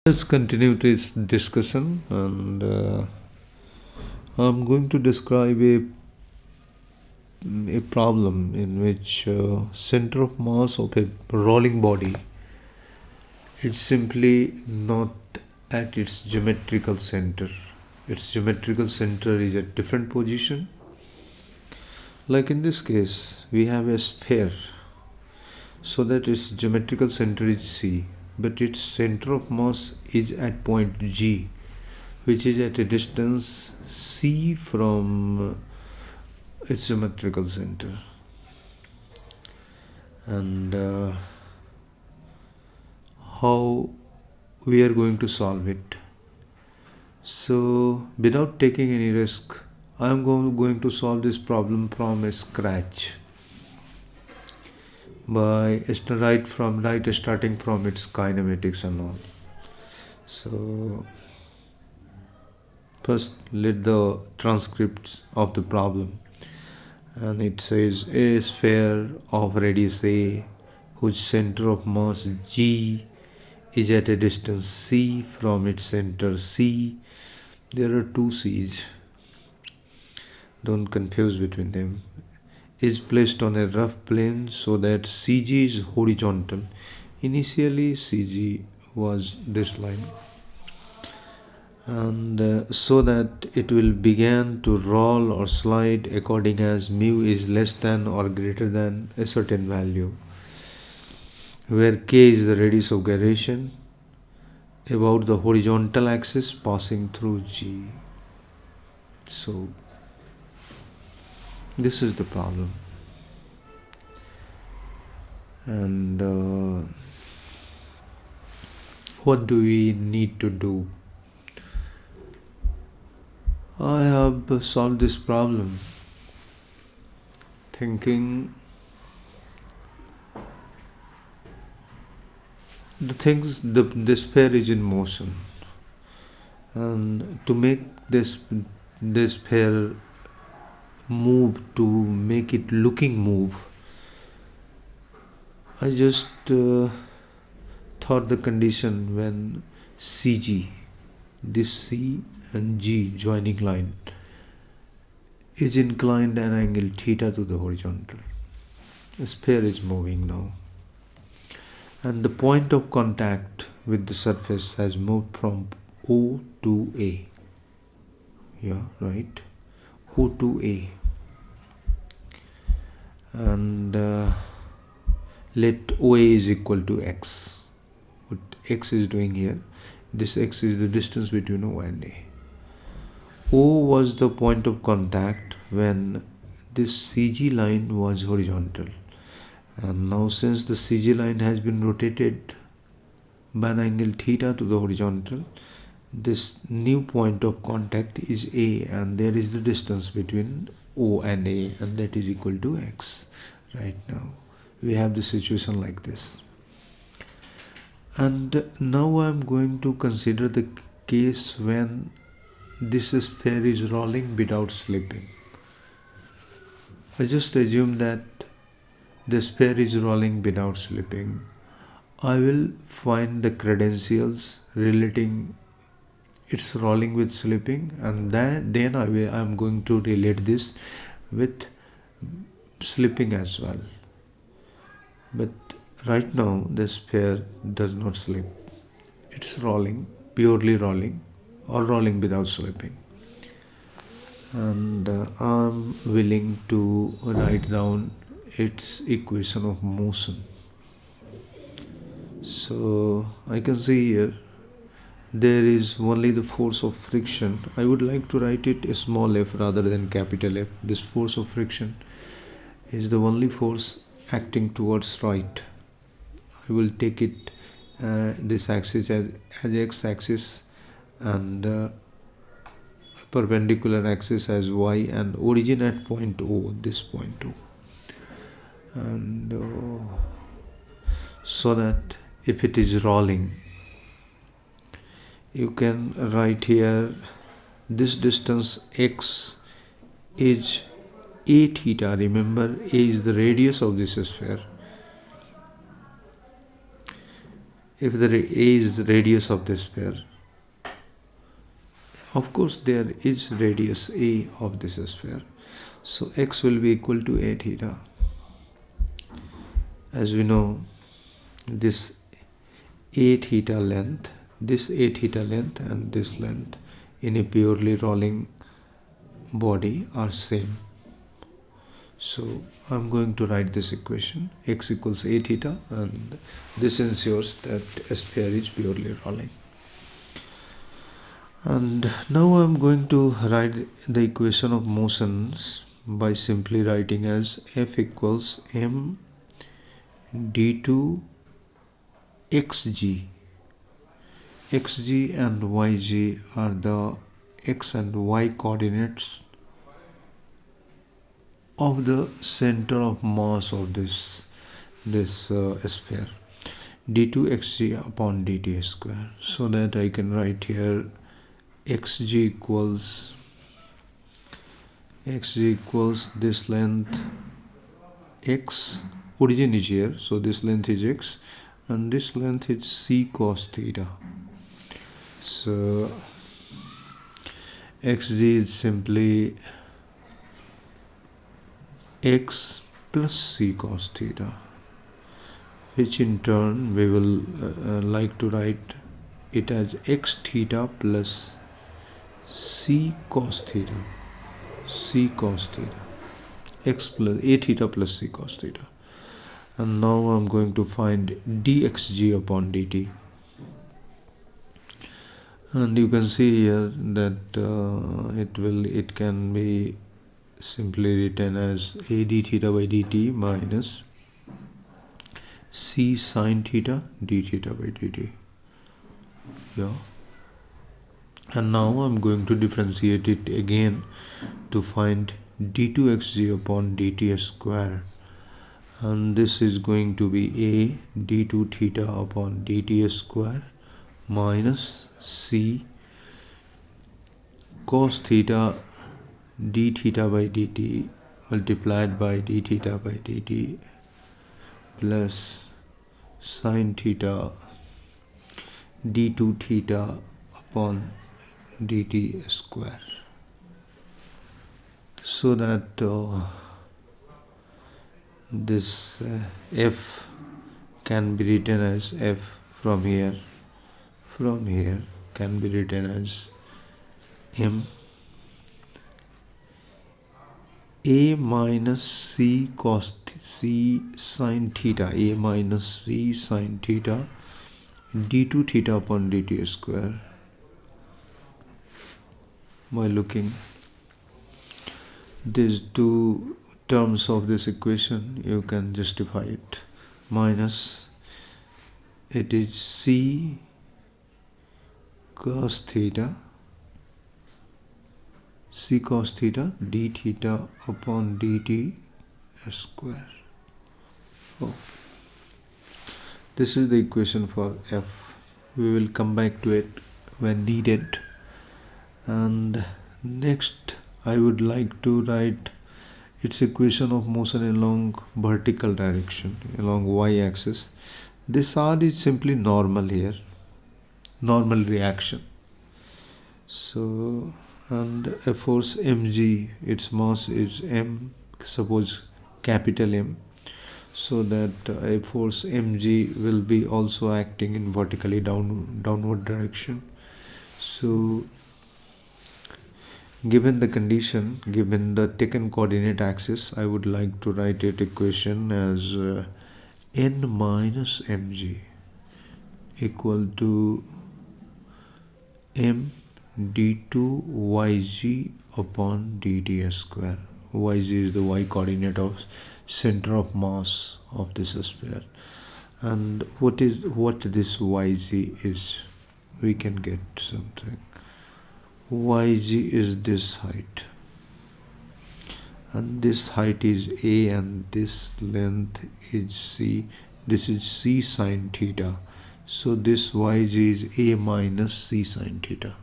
Let's continue this discussion, and I'm going to describe a problem in which center of mass of a rolling body is simply not at its geometrical center. Its geometrical center is at different position. Like in this case, we have a sphere, so that its geometrical center is C, but its center of mass is at point G, which is at a distance C from its geometrical center. And how we are going to solve it? So, without taking any risk, I am going to solve this problem from scratch by starting from its kinematics and all. So first let the transcripts of the problem, and it says a sphere of radius A whose center of mass G is at a distance C from its center C. There are two C's, don't confuse between them, is placed on a rough plane so that CG is horizontal. Initially CG was this line, and so that it will begin to roll or slide according as mu is less than or greater than a certain value, where k is the radius of gyration about the horizontal axis passing through G. So this is the problem, and what do we need to do? I have solved this problem thinking the sphere is in motion, and to make this sphere move, to make it looking move, I just thought the condition when CG, this C and G joining line, is inclined an angle theta to the horizontal. The sphere is moving now, and the point of contact with the surface has moved from O to A. Yeah, right? O to A. And let OA is equal to X. What X is doing here, this X is the distance between O and A. O was the point of contact when this CG line was horizontal, and now since the CG line has been rotated by an angle theta to the horizontal, this new point of contact is A, and there is the distance between O and A, and that is equal to X. Right now we have the situation like this, and now I am going to consider the case when this sphere is rolling without slipping. I just assume that the sphere is rolling without slipping. I will find the credentials relating its rolling with slipping, and then I am going to relate this with slipping as well. But right now the sphere does not slip, it's rolling, purely rolling, or rolling without slipping, and I'm willing to write down its equation of motion. So I can see here there is only the force of friction. I would like to write it a small f rather than capital F. This force of friction is the only force acting towards right. I will take it this axis as x axis, and perpendicular axis as y, and origin at point O, this point O, and so that if it is rolling, you can write here this distance x is a theta. Remember, a is the radius of this sphere. if the A is the radius of the sphere, of course there is radius A of this sphere, so x will be equal to a theta. As we know, this a theta length, and this length in a purely rolling body are same. So I'm going to write this equation, x equals a theta, and this ensures that a sphere is purely rolling. And now I'm going to write the equation of motions by simply writing as F equals m d2 xg. xg and yg are the x and y coordinates of the center of mass of this sphere, d2 xg upon dt square. So that I can write here xg equals this length x, origin is here, so this length is x, and this length is c cos theta. So xg is simply x plus c cos theta, which in turn we will like to write it as x theta plus c cos theta, x plus a theta plus c cos theta. And now I'm going to find dxg upon dt, and you can see here that it can be simply written as a d theta by dt minus c sin theta d theta by dt. Yeah. And now I'm going to differentiate it again to find d2xg upon dt square, and this is going to be a d2 theta upon dt square minus c cos theta d theta by dt multiplied by d theta by dt plus sin theta d2 theta upon dt square, so that this f can be written as f from here can be written as m a minus c sin theta, a minus c sin theta d2 theta upon dt square. By looking these two terms of this equation, you can justify it, minus it is c cos theta d theta upon dt square. Oh. This is the equation for f. We will come back to it when needed. And next I would like to write its equation of motion along vertical direction, along y-axis. This r is simply normal here, normal reaction. So, and a force mg, its mass is m, suppose capital M, so that a force mg will be also acting in vertically downward direction. So given the condition, given the taken coordinate axis, I would like to write it equation as n minus mg equal to m d2 yg upon dt square. Yg is the y coordinate of center of mass of this sphere. And what this yg is, we can get something. Yg is this height, and this height is a, and this length is c. This is c sin theta, so this yg is a minus c sin theta,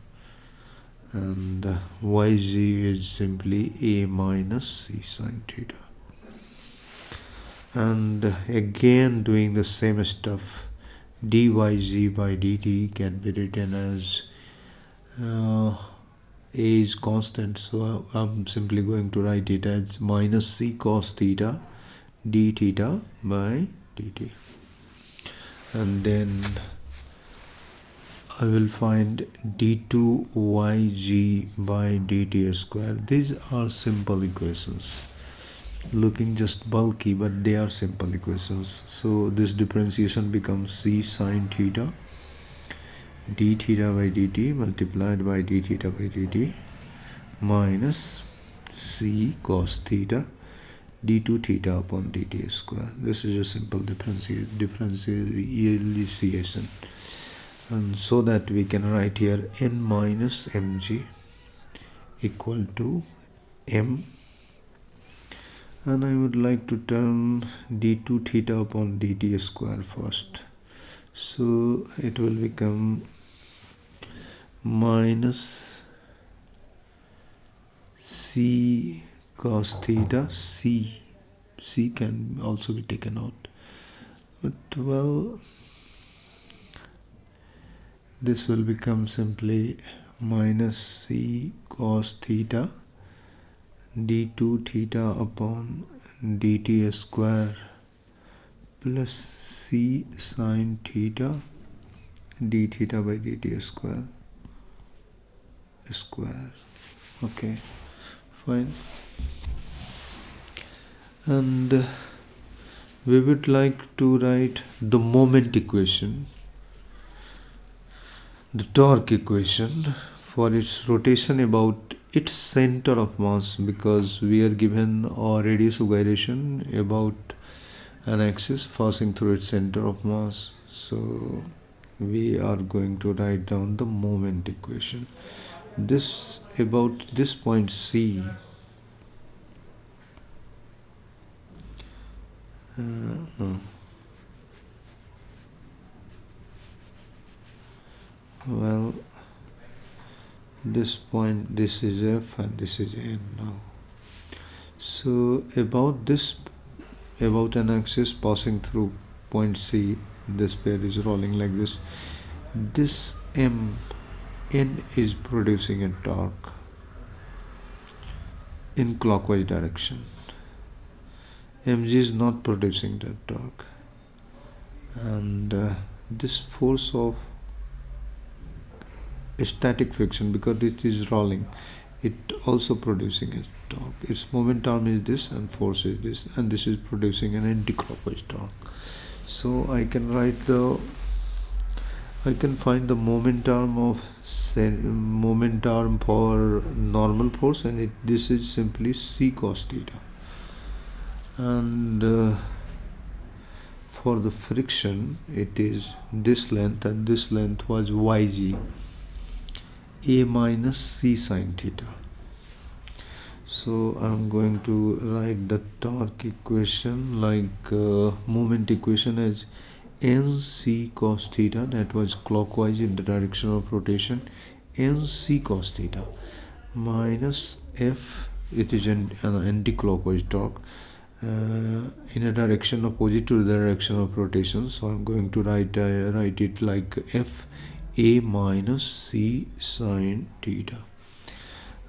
and yg is simply a minus c sin theta. And again doing the same stuff, dyg by dt can be written as a is constant, so I'm simply going to write it as minus c cos theta d theta by dt, and then I will find d2yg by dt square. These are simple equations, looking just bulky, but they are simple equations. So this differentiation becomes c sine theta d theta by dt multiplied by d theta by dt minus c cos theta d2 theta upon dt square. This is a simple differentiation, and so that we can write here n minus mg equal to m, and I would like to term d2 theta upon dt square first. So it will become minus c cos theta, c can also be taken out, but well, this will become simply minus c cos theta d2 theta upon dt square plus c sine theta d theta by dt square. Okay, fine. And we would like to write the moment equation, the torque equation for its rotation about its center of mass, because we are given a radius of gyration about an axis passing through its center of mass. So we are going to write down the moment equation. This about this point C. No. Well, this point, this is F and this is N now. So about an axis passing through point C, this pair is rolling like this. This N is producing a torque in clockwise direction. Mg is not producing that torque, and this force of static friction, because it is rolling, it also producing a torque. Its moment arm is this and force is this, and this is producing an anti-clockwise torque. So I can find the moment arm for normal force, and this is simply c cos theta, and for the friction it is this length, and this length was yg, a minus c sine theta. So I'm going to write the torque equation like moment equation as nc cos theta, that was clockwise in the direction of rotation, nc cos theta minus f, it is an anti-clockwise torque in a direction opposite to the direction of rotation. So I'm going to write it like f a minus c sine theta,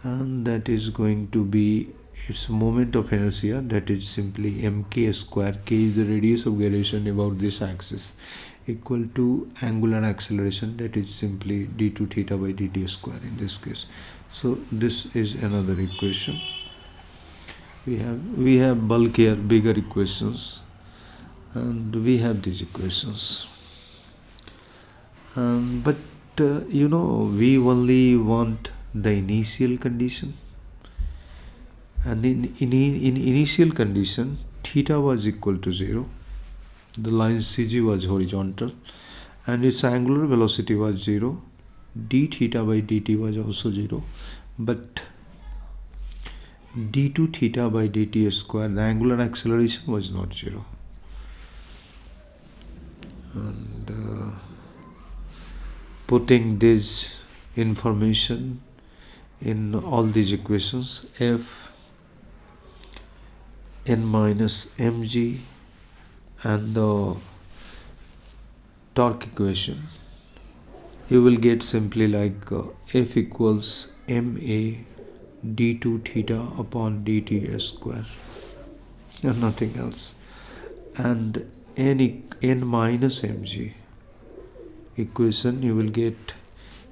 and that is going to be its moment of inertia, that is simply mk square. K is the radius of gyration about this axis, equal to angular acceleration, that is simply d2 theta by dt square in this case. So this is another equation. We have bulkier, bigger equations, and we have these equations. But we only want the initial condition, and in initial condition theta was equal to 0, the line CG was horizontal, and its angular velocity was 0, d theta by dt was also 0, but d2 theta by dt square, the angular acceleration was not 0. And putting this information in all these equations, f n minus mg and the torque equation, you will get simply like F equals ma d2 theta upon dt square and nothing else, and n minus mg equation you will get,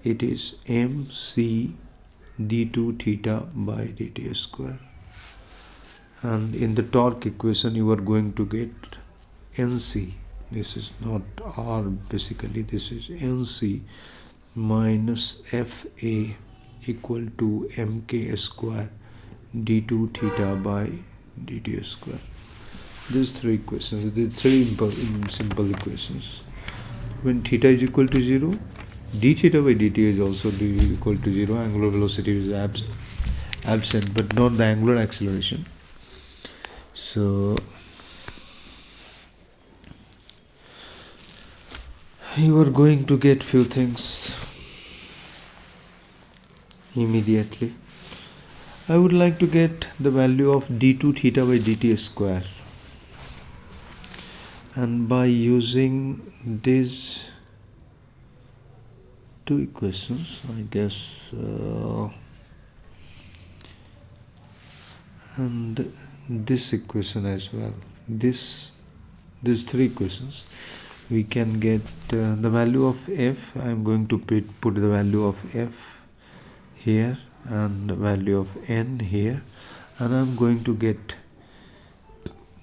it is mc d2 theta by dt square, and in the torque equation you are going to get nc, this is not r, basically this is nc minus fa equal to mk square d2 theta by dt square. These three equations, the three simple equations. When theta is equal to 0, d theta by dt is also equal to 0. Angular velocity is absent, but not the angular acceleration. So you are going to get few things immediately. I would like to get the value of d2 theta by dt square, and by using these two equations, I guess, and this equation as well, these three equations, we can get the value of f. I am going to put the value of f here and the value of n here, and I am going to get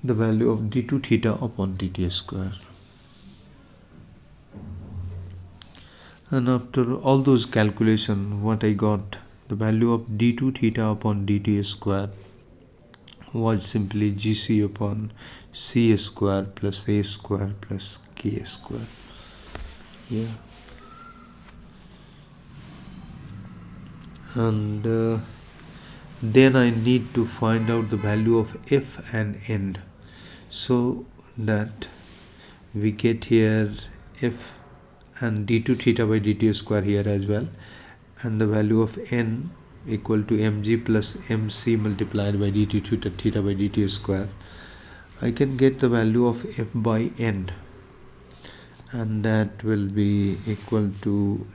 the value of d2 theta upon dt square. And after all those calculations, what I got, the value of d2 theta upon dt square was simply gc upon c square plus a square plus k square. Yeah. And then I need to find out the value of f and n, so that we get here f and d2 theta by dt square here as well, and the value of n equal to mg plus mc multiplied by dt theta by dt square. I can get the value of f by n, and that will be equal to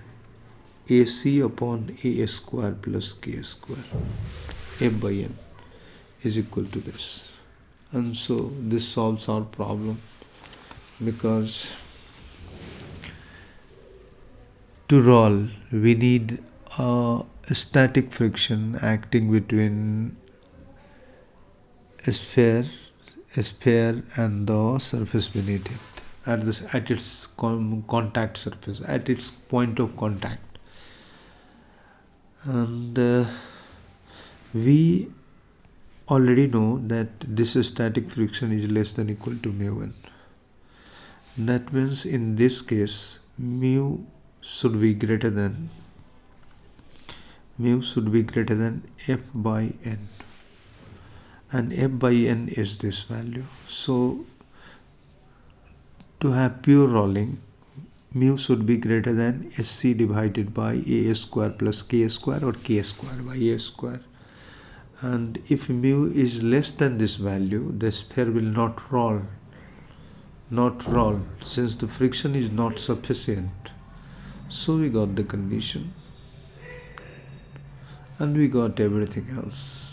ac upon a square plus k square. F by n is equal to this, and so this solves our problem, because to roll we need a static friction acting between a sphere and the surface beneath it at its contact surface, at its point of contact. And we already know that this static friction is less than equal to mu1. That means in this case mu should be greater than f by n, and f by n is this value. So to have pure rolling, mu should be greater than sc divided by a square plus k square, or k square by a square. And if mu is less than this value, the sphere will not roll, since the friction is not sufficient. So we got the condition, and we got everything else.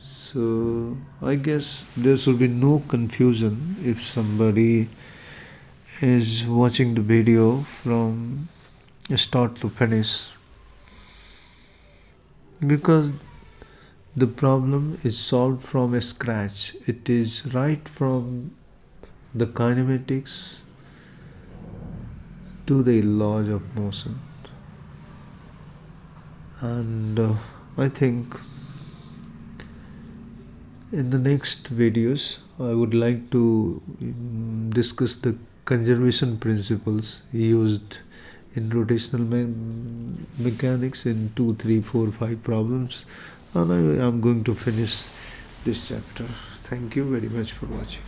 So I guess there should be no confusion if somebody is watching the video from start to finish, because the problem is solved from scratch. It is right from the kinematics to the laws of motion. And I think in the next videos I would like to discuss the conservation principles used in rotational mechanics in 2, 3, 4, 5 problems, and I am going to finish this chapter. Thank you very much for watching.